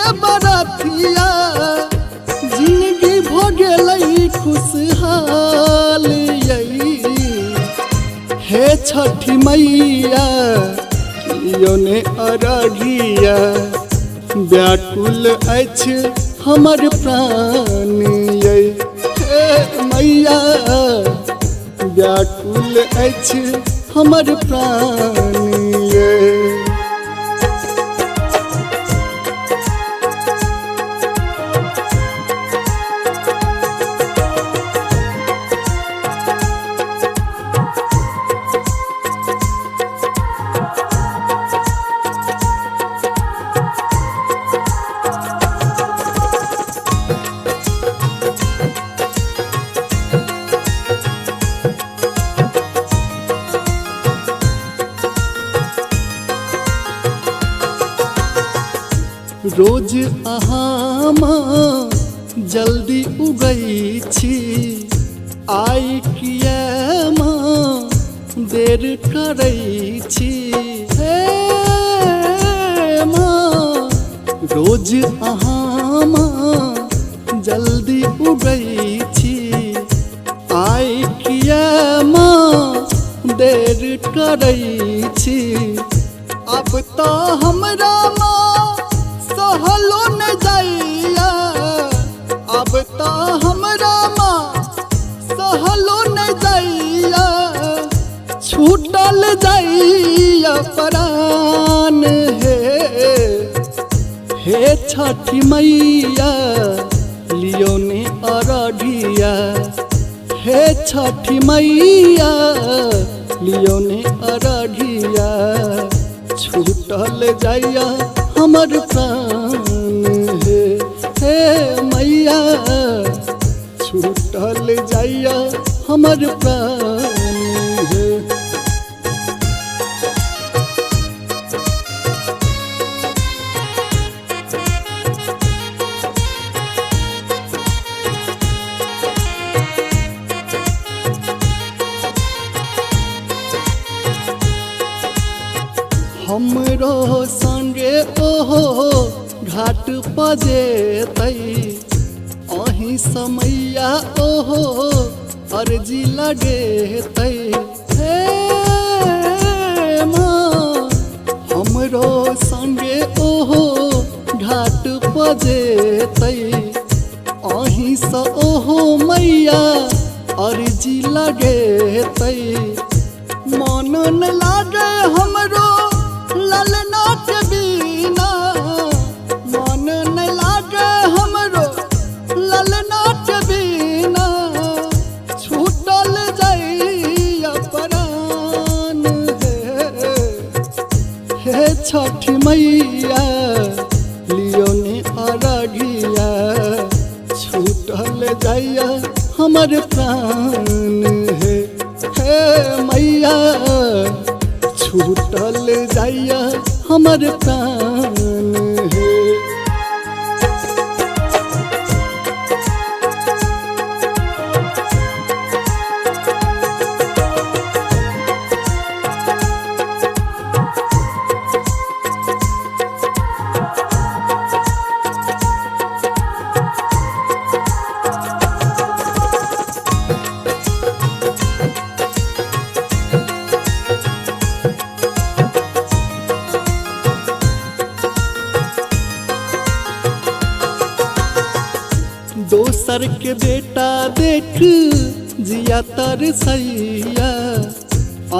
के बरतिया जिंदगी भ गेलै खुशहाल हे छठी मैया योने अरघिया व्याकुल अछि हमर प्राण हे मैया व्याकुल अछि हमर प्राण रोज अहाँ जल्दी उगई छी आई किया माँ देर करई छी हे माँ रोज अहाँ जल्दी उगई छी आई किया माँ देर करई छी अब तो हमरा सहलो न जाइया अब तो हमरा माँ सहलो न जाइया छूटल जाइया प्राण हे छठी मैया लियो ने अरघिया हे छठी मैया लियो ने अरघिया छूटल जाइया हमर प्राण हे मैया छूटल जाइया हमर प्राण हमरो संगे ओहो घाट पजेतै अही समैया ओहो अर्जी लगेतै हे माँ हमरो संगे ओहो घाट पजेतै अही स ओहो मैया अर्जी लगेतै मन न लागे हमरो ललना के बिना मन न लागे हमरो ललना के बिना छूटल जाइया प्राण हे छठी मैया लियो ने अरघिया छूटल जाइया हमर प्राण हे मैया छूटल जाइया हमर प्राण दोसर के बेटा देख जिया तरसैया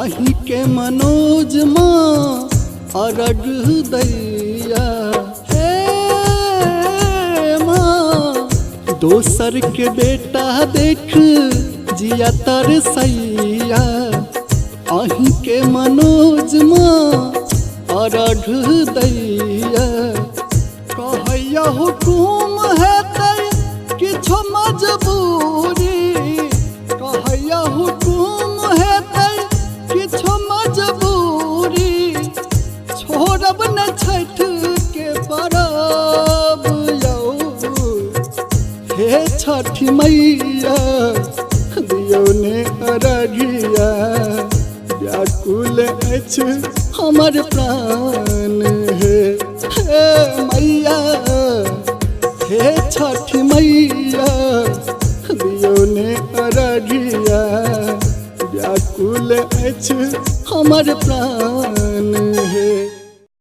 अही के मनोज माँ अरग दैया हे माँ दोसर के बेटा देख जिया तरसैया अही के मनोज माँ अरग दैया कहैया हुकुम हेतै किछो मजबूरी कहैया हुकुम हेतै किछो मजबूरी छोड़ब न छठ के परब यौ हे छठी मैया दियौ ने अरघिया व्याकुल अछि हमर प्राण हे मैया छठी मैया दियो ने अरघिया व्याकुल अछि हमर प्राण